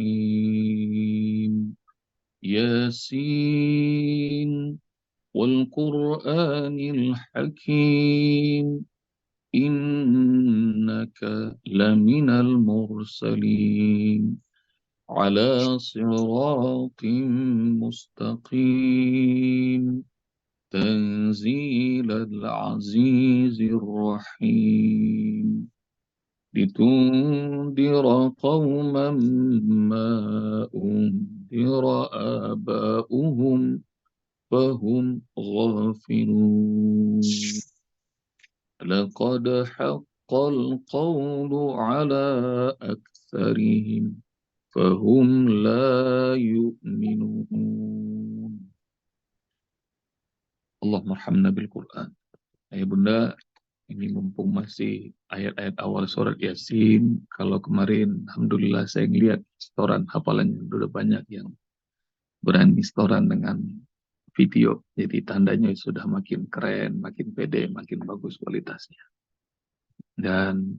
الرحيم ياسين والقرآن الحكيم إنك لمن المرسلين على صراط مستقيم تنزيل العزيز الرحيم لتنذر قوما ما أنذر آباؤهم فهم غافلون لقد حق القول على أكثرهم فهم لا يؤمنون. Allahumma arhamna bil Quran. Ayah bunda, ini mumpung masih ayat-ayat awal surat Yasin, kalau kemarin alhamdulillah saya ngeliat setoran hafalannya udah banyak yang berani setoran dengan video. Jadi tandanya sudah makin keren, makin pede, makin bagus kualitasnya. Dan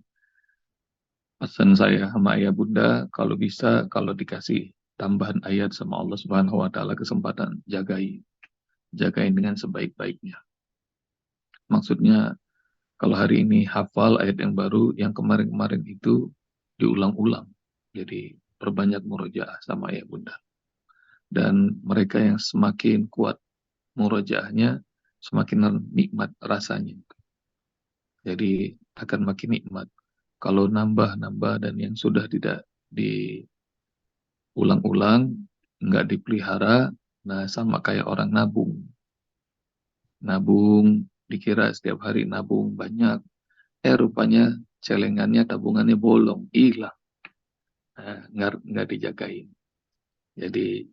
pesan saya sama ayah bunda, kalau bisa, kalau dikasih tambahan ayat sama Allah Subhanahu wa taala kesempatan, jagain dengan sebaik-baiknya. Maksudnya kalau hari ini hafal ayat yang baru, yang kemarin-kemarin itu diulang-ulang. Jadi perbanyak murojaah sama ayah bunda. Dan mereka yang semakin kuat murojaahnya, semakin nikmat rasanya. Jadi akan makin nikmat. Kalau nambah-nambah dan yang sudah tidak diulang-ulang, nggak dipelihara, nah sama kayak orang nabung. Nabung, dikira setiap hari nabung banyak, rupanya celengannya, tabungannya bolong, hilang. Nah, nggak dijagain. Jadi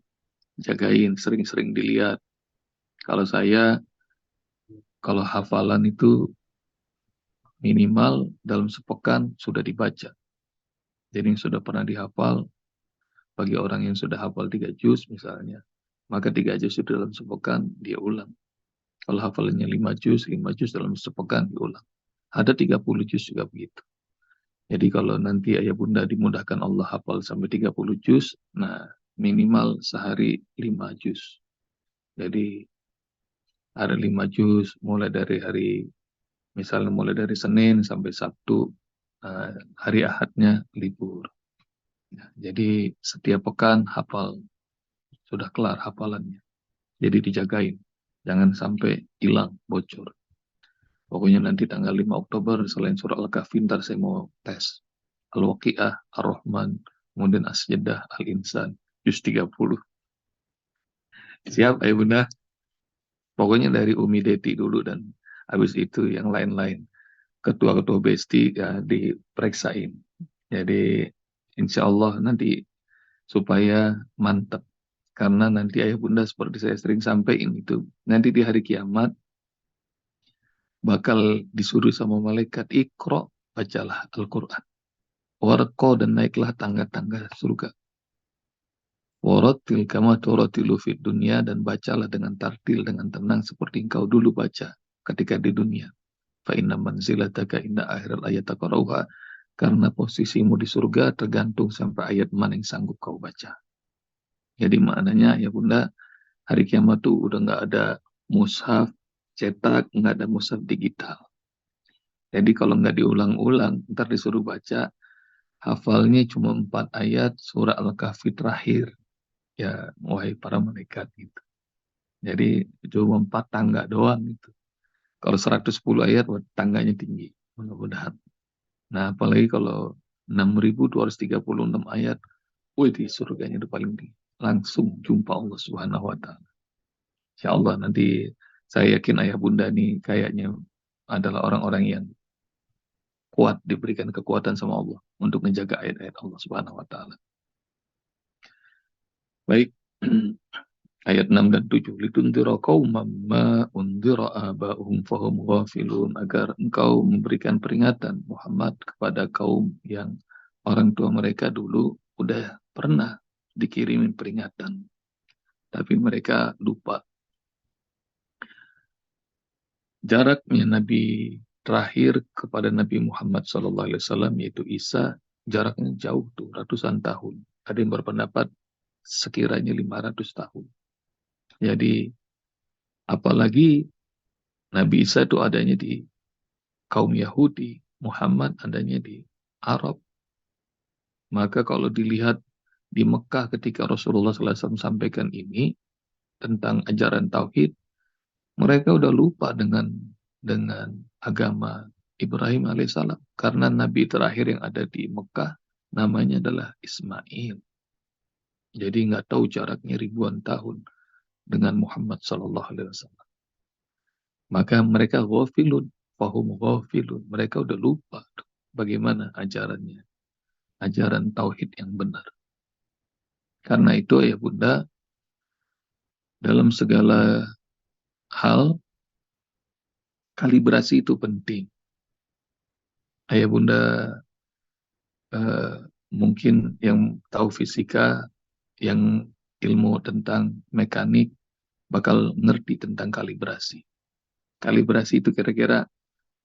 jagain, sering-sering dilihat. Kalau saya, kalau hafalan itu minimal dalam sepekan sudah dibaca. Jadi yang sudah pernah dihafal, bagi orang yang sudah hafal 3 juz misalnya, maka 3 juz itu dalam sepekan dia ulang. Kalau hafalannya 5 juz dalam sepekan diulang. Ada 30 juz juga begitu. Jadi kalau nanti ayah bunda dimudahkan Allah hafal sampai 30 juz, nah minimal sehari 5 juz. Jadi ada 5 juz mulai dari misalnya mulai dari Senin sampai Sabtu, hari Ahadnya libur. Ya, jadi setiap pekan hafal, sudah kelar hafalannya. Jadi dijagain, jangan sampai hilang, bocor. Pokoknya nanti tanggal 5 Oktober selain surah Al-Kahfi, ntar saya mau tes Al-Waqi'ah, Ar-Rahman, kemudian As-Sajdah, Al-Insan, juz 30. Siap, ayo bunda. Pokoknya dari Umi Deti dulu dan habis itu yang lain-lain. Ketua-ketua besti ya diperiksain. Jadi insya Allah nanti supaya mantap. Karena nanti ayah bunda seperti saya sering sampaikan itu. Nanti di hari kiamat bakal disuruh sama malaikat, Iqra, bacalah Al-Quran. Warqa, dan naiklah tangga-tangga surga. Warattil kama turatilu fid dunya, dan bacalah dengan tartil, dengan tenang seperti engkau dulu baca ketika di dunia. Fa inna manzilataka inna akhiral ayat taqra'uha, karena posisimu di surga tergantung sampai ayat mana yang sanggup kau baca. Jadi maknanya ya bunda, hari kiamat tuh udah nggak ada mushaf cetak, nggak ada mushaf digital. Jadi kalau nggak diulang-ulang, ntar disuruh baca, hafalnya cuma 4 ayat surah Al-Kahfi terakhir. Ya, wahai para malaikat gitu. Jadi cuma 4 tangga doang gitu. Kalau 110 ayat, tangganya tinggi. Mudah-mudahan. Nah, apalagi kalau 6.236 ayat, wih, di surganya itu paling tinggi. Langsung jumpa Allah Subhanahu wa Ta'ala. Insya Allah nanti saya yakin ayah bunda nih kayaknya adalah orang-orang yang kuat, diberikan kekuatan sama Allah untuk menjaga ayat-ayat Allah Subhanahu wa Ta'ala. Baik, ayat 6 dan 7. Litundira qauman ma undira aba'uhum fahum ghafilun, agar engkau memberikan peringatan Muhammad kepada kaum yang orang tua mereka dulu udah pernah dikirimin peringatan, tapi mereka lupa. Jaraknya Nabi terakhir kepada Nabi Muhammad SAW yaitu Isa jaraknya jauh tuh, ratusan tahun. Ada yang berpendapat sekiranya 500 tahun. Jadi apalagi Nabi Isa itu adanya di kaum Yahudi, Muhammad adanya di Arab. Maka kalau dilihat di Mekah ketika Rasulullah SAW sampaikan ini tentang ajaran tauhid, mereka udah lupa dengan agama Ibrahim alaihissalam, karena nabi terakhir yang ada di Mekah namanya adalah Ismail. Jadi nggak tahu jaraknya ribuan tahun dengan Muhammad Sallallahu Alaihi Wasallam. Maka mereka ghafilun, fahum ghafilun. Mereka udah lupa bagaimana ajarannya, ajaran tauhid yang benar. Karena itu ya Bunda, dalam segala hal kalibrasi itu penting. Ayah Bunda eh, mungkin yang tahu fisika, yang ilmu tentang mekanik bakal ngerti tentang kalibrasi. Kalibrasi itu kira-kira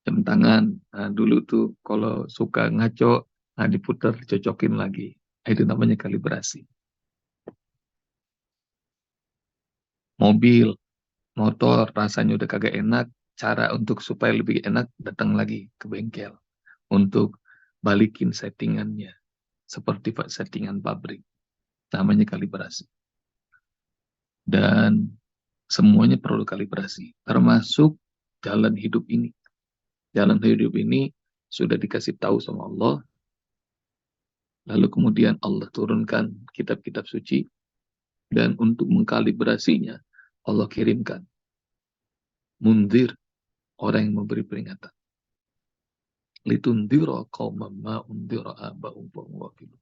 jam tangan. Nah, dulu tuh kalau suka ngaco, nah diputar, dicocokin lagi. Nah, itu namanya kalibrasi. Mobil, motor, rasanya udah kagak enak. Cara untuk supaya lebih enak, datang lagi ke bengkel untuk balikin settingannya. Seperti settingan pabrik. Namanya kalibrasi. Dan semuanya perlu kalibrasi. Termasuk jalan hidup ini. Jalan hidup ini sudah dikasih tahu sama Allah. Lalu kemudian Allah turunkan kitab-kitab suci. Dan untuk mengkalibrasinya, Allah kirimkan munzir, orang yang memberi peringatan. Litundira qauman ma undira aba'um wa ghafilun.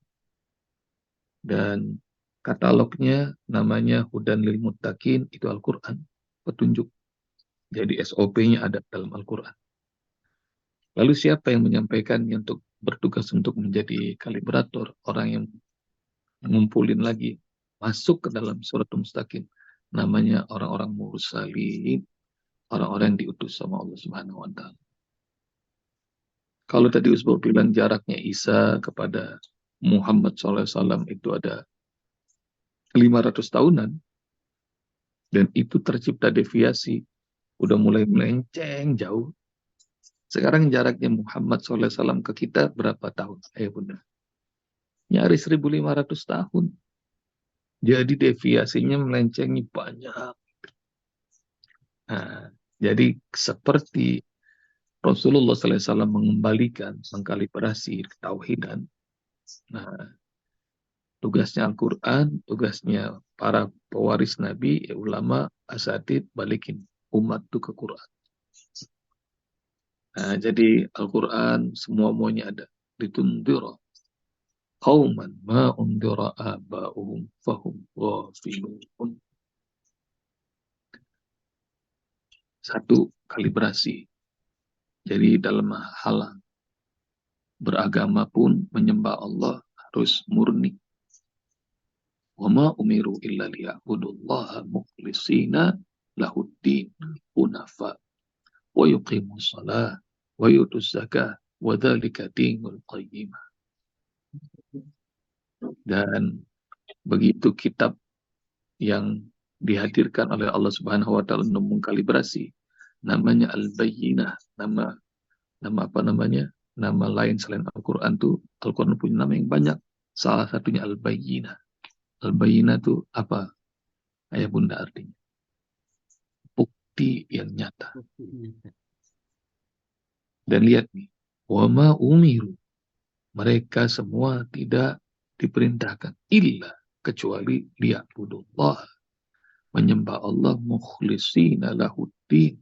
Dan katalognya namanya Hudan lil Muttaqin, itu Al-Quran, petunjuk. Jadi SOP-nya ada dalam Al-Quran. Lalu siapa yang menyampaikannya untuk bertugas untuk menjadi kalibrator, orang yang ngumpulin lagi, masuk ke dalam surat Mustaqim, namanya orang-orang mursalin, orang-orang yang diutus sama Allah Subhanahu wa Ta'ala. Kalau tadi Usbah bilang jaraknya Isa kepada Muhammad SAW itu ada 500 tahunan, dan itu tercipta deviasi, udah mulai melenceng jauh. Sekarang jaraknya Muhammad SAW ke kita berapa tahun? Ayo Bunda. Nyaris 1.500 tahun. Jadi deviasinya melencengi banyak. Nah, jadi seperti Rasulullah SAW mengembalikan, mengkalibrasi ketauhidan. Nah, tugasnya Al-Quran, tugasnya para pewaris Nabi, ulama, asatid, balikin umat itu ke Quran. Nah, jadi Al-Quran semua-muanya ada. Ditundira qauman ma undira aba'uhum fahum ghafilun. Satu, kalibrasi. Jadi dalam hal beragama pun menyembah Allah harus murni. Wa ma umiru illa liya'budullaha mukhlishina lahuddin hunafa wa yuqimus shalah wa yutuz zakah wa dzalika dinul qayyimah. Dan begitu kitab yang dihadirkan oleh Allah Subhanahu wa taala untuk mengkalibrasi, namanya Al-Bayyinah. Nama apa namanya? Nama lain selain Al-Quran tuh, Al-Quran punya nama yang banyak. Salah satunya Al-Bayyinah. Al-Bayyinah itu apa? Ayah Bunda artinya. Bukti yang nyata. Dan lihat nih, wama umiru. Mereka semua tidak diperintahkan illa kecuali liya'budullah, menyembah Allah mukhlishina lahuddin,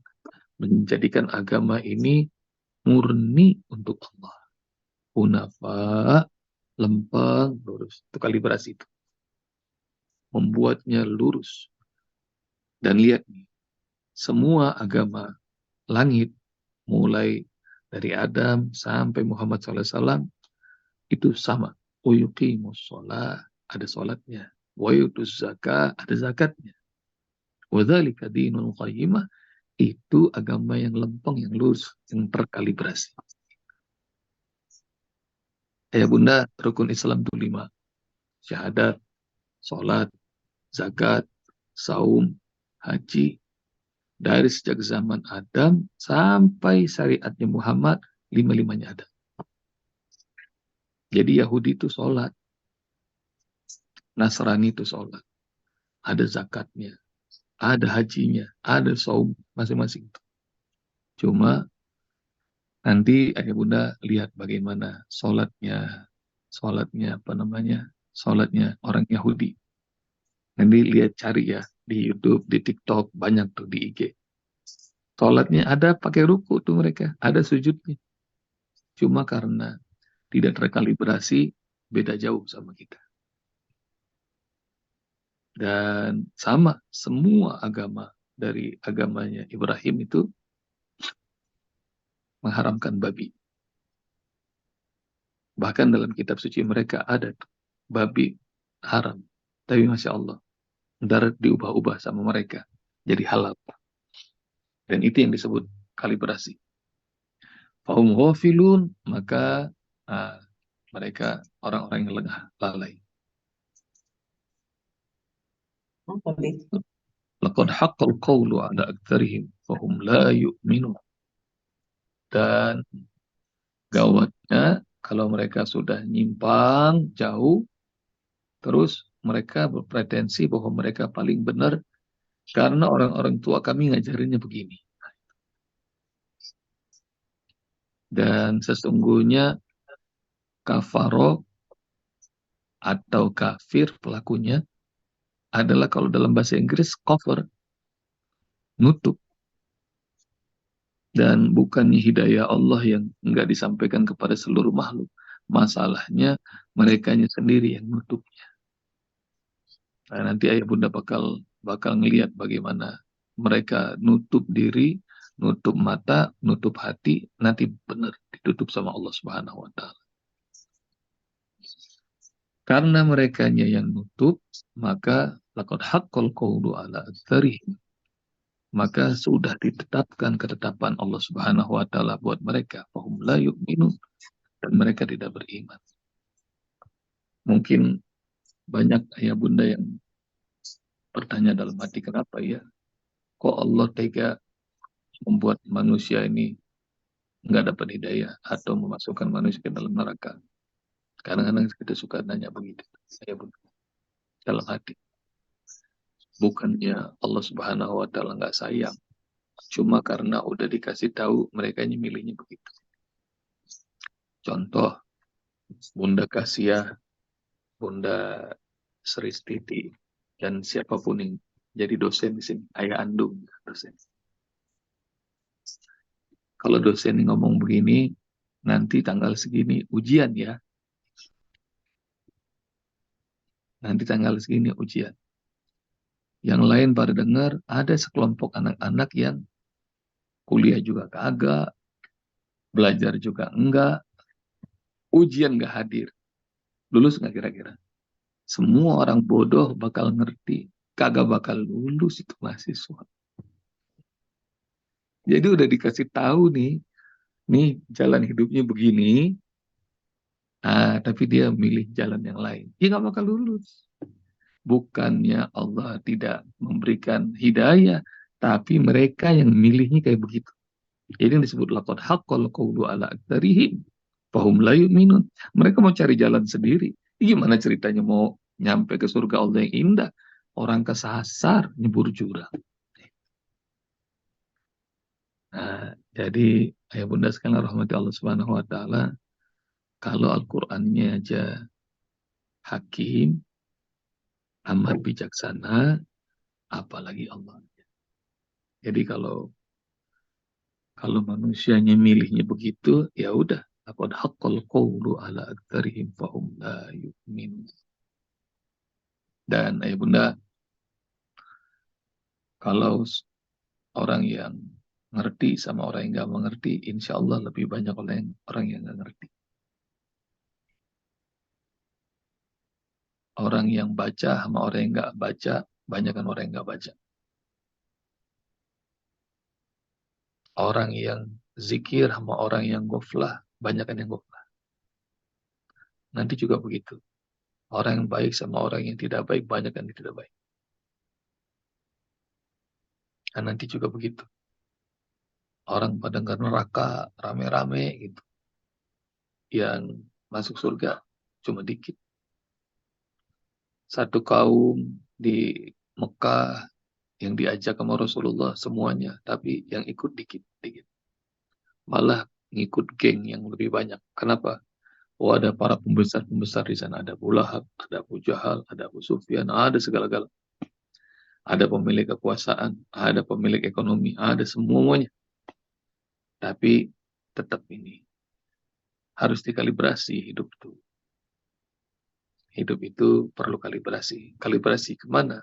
menjadikan agama ini murni untuk Allah. Hunafa, lempeng, lurus. Itu kalibrasi itu. Membuatnya lurus. Dan lihat nih, semua agama langit, mulai dari Adam sampai Muhammad SAW, itu sama. Uyuqimus sholat, ada sholatnya. Wa yutuz zakah, ada zakatnya. Wa dzalika dinul qayyimah, itu agama yang lempeng, yang lurus, yang terkalibrasi. Ayah bunda, rukun Islam itu 5. Syahadat, sholat, zakat, saum, haji. Dari sejak zaman Adam sampai syariatnya Muhammad, 5-5-nya ada. Jadi Yahudi itu sholat, Nasrani itu sholat, ada zakatnya, ada hajinya, ada saum masing-masing. Cuma nanti ayah bunda lihat bagaimana sholatnya apa namanya, sholatnya orang Yahudi. Nanti lihat cari ya di YouTube, di TikTok, banyak tuh di IG. Sholatnya ada pakai ruku tuh mereka, ada sujudnya. Cuma karena tidak terkalibrasi, beda jauh sama kita. Dan sama, semua agama dari agamanya Ibrahim itu mengharamkan babi. Bahkan dalam kitab suci mereka ada tuh, babi haram. Tapi Masya Allah, ntar diubah-ubah sama mereka. Jadi halal. Dan itu yang disebut kalibrasi. Fahum ghafilun, maka ah, mereka orang-orang yang lengah, lalai. Laqad haqqal qawlu ala aktsarihim fahum la yu'minun. Dan gawatnya kalau mereka sudah nyimpang jauh, terus mereka berpretensi bahwa mereka paling benar karena orang-orang tua kami ngajarinnya begini. Dan sesungguhnya kafaro atau kafir pelakunya adalah kalau dalam bahasa Inggris cover, nutup. Dan bukannya hidayah Allah yang enggak disampaikan kepada seluruh makhluk. Masalahnya merekanya sendiri yang nutupnya. Nah, nanti ayah bunda bakal ngelihat bagaimana mereka nutup diri, nutup mata, nutup hati, nanti benar ditutup sama Allah Subhanahu wa taala. Karena merekanya yang nutup, maka laqad haqqal qawlu ala aktsarihim. Maka sudah ditetapkan ketetapan Allah Subhanahu wa taala buat mereka, fahum la yu'minun, dan mereka tidak beriman. Mungkin banyak ayah bunda yang bertanya dalam hati, kenapa ya kok Allah tega membuat manusia ini nggak dapat hidayah atau memasukkan manusia ke dalam neraka. Kadang-kadang kita suka nanya begitu, ayah bunda, dalam hati. Bukannya Allah Subhanahu wa taala nggak sayang, cuma karena udah dikasih tahu mereka ini milihnya begitu. Contoh, Bunda Kasia, Bunda Sri Stiti, dan siapapun yang jadi dosen di sini, ayah andung dosen. Kalau dosen ngomong begini, nanti tanggal segini ujian ya. Nanti tanggal segini ujian. Yang lain pada dengar, ada sekelompok anak-anak yang kuliah juga kagak, belajar juga enggak, ujian nggak hadir. Lulus nggak kira-kira? Semua orang bodoh bakal ngerti, kagak bakal lulus itu mahasiswa. Jadi udah dikasih tahu nih jalan hidupnya begini, tapi dia milih jalan yang lain. Dia nggak bakal lulus. Bukannya Allah tidak memberikan hidayah, tapi mereka yang milihnya kayak begitu. Jadi yang disebut laqad haqqal qawlu ala aktsarihim fahum la yu'minun. Mereka mau cari jalan sendiri. Gimana ceritanya mau nyampe ke surga Allah yang indah? Orang kesasar nyebur jurang. Nah, jadi ayah bunda sekalian rahmati Allah Subhanahu wa taala, kalau Al-Qur'annya aja hakim, amat bijaksana, apalagi Allah. Jadi kalau manusianya milihnya begitu, ya udah, laqad haqqal qawlu ala aktsarihim fahum la yu'minun. Dan ayah bunda, kalau orang yang ngerti sama orang yang nggak mengerti, insya Allah lebih banyak orang yang nggak ngerti. Orang yang baca sama orang yang nggak baca, banyak kan orang yang nggak baca. Orang yang zikir sama orang yang goflah, banyak kan yang goflah. nanti juga begitu. Orang yang baik sama orang yang tidak baik, banyak yang tidak baik. Dan nanti juga begitu. Orang pada neraka rame-rame gitu. Yang masuk surga cuma dikit. Satu kaum di Mekah yang diajak sama Rasulullah semuanya, tapi yang ikut dikit-dikit. Malah ngikut geng yang lebih banyak. Kenapa? Oh, ada para pembesar-pembesar di sana. Ada Abu Lahab, ada Abu Jahal, ada Abu Sufyan, ada segala-gala. Ada pemilik kekuasaan, ada pemilik ekonomi, ada semuanya. Tapi tetap ini harus dikalibrasi hidup itu. Hidup itu perlu kalibrasi. Kalibrasi kemana?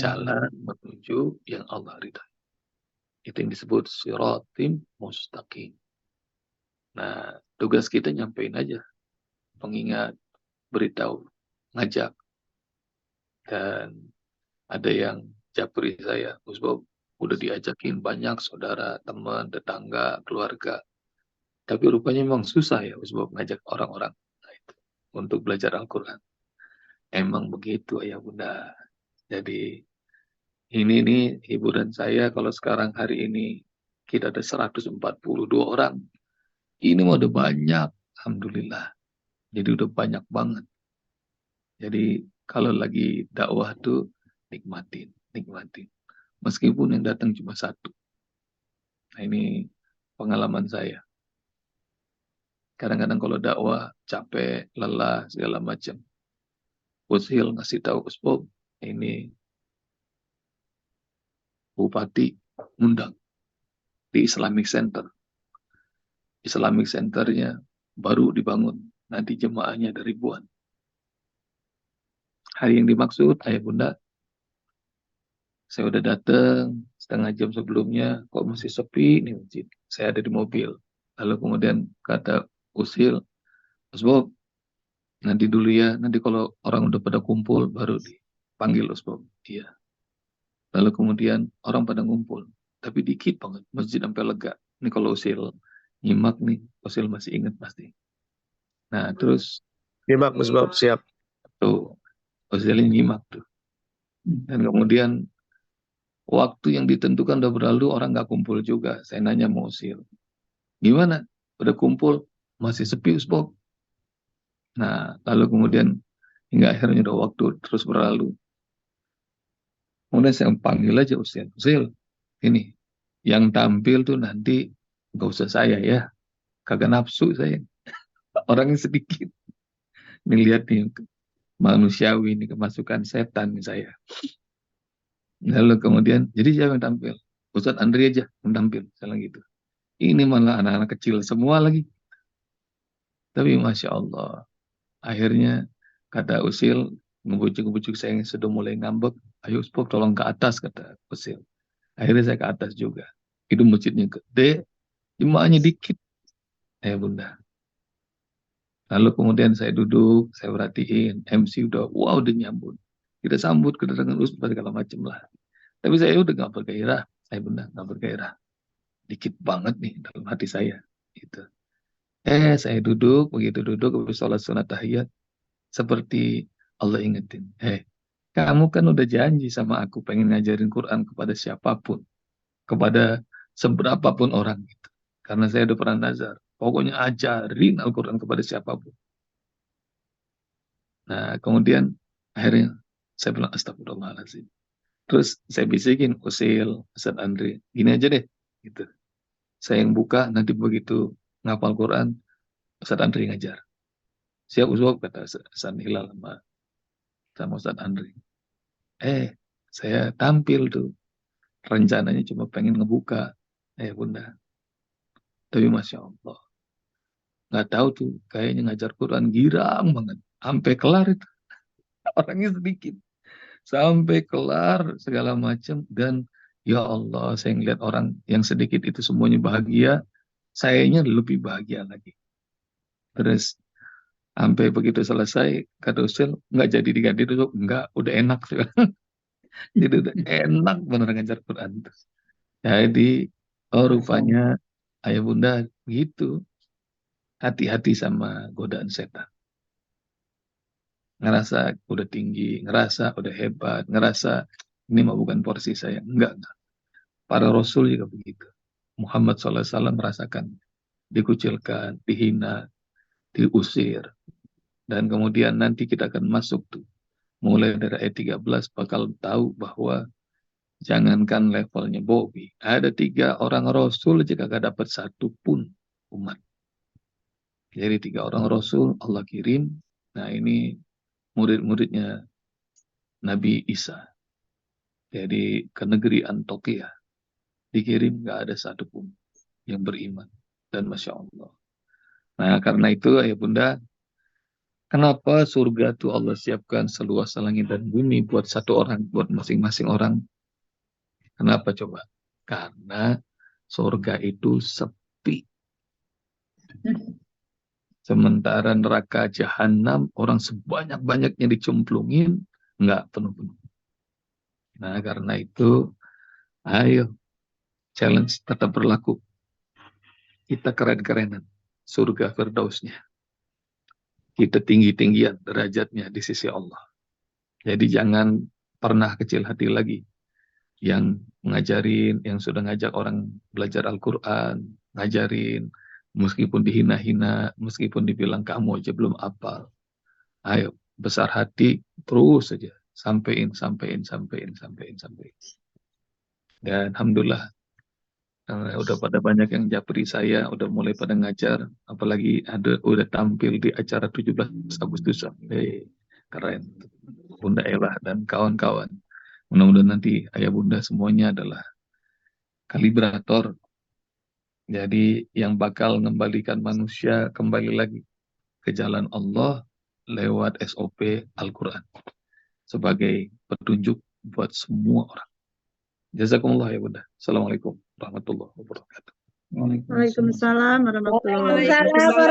Jalan menuju yang Allah ridha. Itu yang disebut siratim mustaqim. Nah, tugas kita nyampein aja. Pengingat, beritahu, ngajak. Dan ada yang japri saya, Gus Bob, udah diajakin banyak saudara, teman, tetangga, keluarga. Tapi rupanya memang susah ya Gus Bob ngajak orang-orang untuk belajar Al-Quran. Emang begitu ayah bunda. Jadi ini nih hiburan saya kalau sekarang hari ini kita ada 142 orang. Ini mah udah banyak. Alhamdulillah. Jadi udah banyak banget. Jadi kalau lagi dakwah tuh nikmatin, nikmatin. Meskipun yang datang cuma satu. Nah ini pengalaman saya. Kadang-kadang kalau dakwah capek, lelah, segala macam. Ushil ngasih tahu Usbob, ini Bupati undang di Islamic Center. Islamic Centernya baru dibangun. Nanti jemaahnya ada ribuan. Hari yang dimaksud, ayah bunda, saya udah datang setengah jam sebelumnya, kok masih sepi nih masjid. Saya ada di mobil. Lalu kemudian kata Usil, Usbob, nanti dulu ya, nanti kalau orang udah pada kumpul, baru dipanggil Usbob. Iya. Lalu kemudian orang pada ngumpul. Tapi dikit banget, masjid sampai lega. Ini kalau Usil nyimak nih, Usil masih ingat pasti. Nah, terus Nyimak, Gus Bob, siap. tuh, Usil nyimak tuh. Dan kemudian waktu yang ditentukan udah berlalu, orang nggak kumpul juga. Saya nanya mau Usil, gimana? Udah kumpul? Masih sepi, Usbob. Nah, lalu kemudian hingga akhirnya udah waktu terus berlalu. Kemudian saya panggil aja Usil. Usil, ini, yang tampil tuh nanti nggak usah saya ya. Kagak nafsu saya. Orangnya sedikit. Nih lihat nih, manusiawi ini kemasukan setan nih saya. Lalu kemudian, jadi siapa yang tampil? Ustadz Andri aja yang tampil. Misalnya gitu. Ini malah anak-anak kecil semua lagi. Tapi Masya Allah. Akhirnya kata Usil, ngebujuk-ngebujuk saya yang sudah mulai ngambek. Ayo Spok tolong ke atas, kata Usil. Akhirnya saya ke atas juga. Itu masjidnya gede, jemaahnya dikit. Bunda. Lalu kemudian saya duduk, saya perhatiin, MC udah nyambut. Kita sambut kedatangan Ustaz segala macam lah. Tapi saya udah gak bergairah, saya benar gak bergairah. Dikit banget nih dalam hati saya. Gitu. Saya duduk, begitu duduk, habis sholat sunat tahiyat, seperti Allah ingetin, kamu kan udah janji sama aku pengen ngajarin Quran kepada siapapun, kepada seberapapun orang gitu. Karena saya udah pernah nazar, pokoknya ajarin Al-Quran kepada siapapun. Nah, kemudian akhirnya saya bilang astagfirullahaladzim. Terus saya bisikin Usil, Ustaz Andri, gini aja deh, gitu. Saya yang buka, nanti begitu ngapal Quran, Ustaz Andri ngajar. Siap Ustaz, kata Ustaz Hilal sama Ustaz Andri. Saya tampil tuh. Rencananya cuma pengen ngebuka. Bunda. Tapi Masya Allah. Nggak tahu tuh, kayaknya ngajar Quran girang banget. Sampai kelar itu. Orangnya sedikit. Sampai kelar segala macam. Dan ya Allah, saya ngeliat orang yang sedikit itu semuanya bahagia. Sayanya lebih bahagia lagi. Terus sampai begitu selesai, kata Usil, nggak jadi diganti dulu. Nggak, udah enak. Jadi udah enak bener ngajar Quran. Jadi, rupanya ayah bunda gitu. Hati-hati sama godaan setan. ngerasa udah tinggi, ngerasa udah hebat, ngerasa ini mah bukan porsi saya. Enggak. Para Rasul juga begitu. Muhammad SAW merasakan dikucilkan, dihina, diusir. Dan kemudian nanti kita akan masuk tuh. Mulai dari ayat 13 bakal tahu bahwa jangankan levelnya Bobby. Ada 3 orang Rasul jika gak dapat 1 pun umat. Jadi 3 orang Rasul Allah kirim. Nah ini murid-muridnya Nabi Isa. Jadi ke negeri Antioquia. Dikirim gak ada 1 pun yang beriman. Dan Masya Allah. Nah karena itu ayah bunda, kenapa surga itu Allah siapkan seluas langit dan bumi buat 1 orang, buat masing-masing orang? Kenapa coba? Karena surga itu sepi. Sementara neraka jahanam orang sebanyak-banyaknya dicemplungin, nggak penuh-penuh. Nah karena itu, ayo challenge tetap berlaku. Kita keren-kerenan surga Firdausnya. Kita tinggi-tinggian derajatnya di sisi Allah. Jadi jangan pernah kecil hati lagi. Yang ngajarin, yang sudah ngajak orang belajar Al-Quran, ngajarin, meskipun dihina-hina, meskipun dibilang kamu aja belum hafal. Ayo, besar hati, terus saja. Sampein. Dan Alhamdulillah, udah pada banyak yang japri saya, udah mulai pada ngajar, apalagi udah tampil di acara 17 Agustus. Keren. Bunda Ella dan kawan-kawan. Mudah-mudahan nanti ayah bunda semuanya adalah kalibrator. Jadi yang bakal mengembalikan manusia kembali lagi ke jalan Allah lewat SOP Al-Quran. Sebagai petunjuk buat semua orang. Jazakumullah ya bunda. Assalamualaikum warahmatullahi wabarakatuh. Waalaikumsalam warahmatullahi wabarakatuh.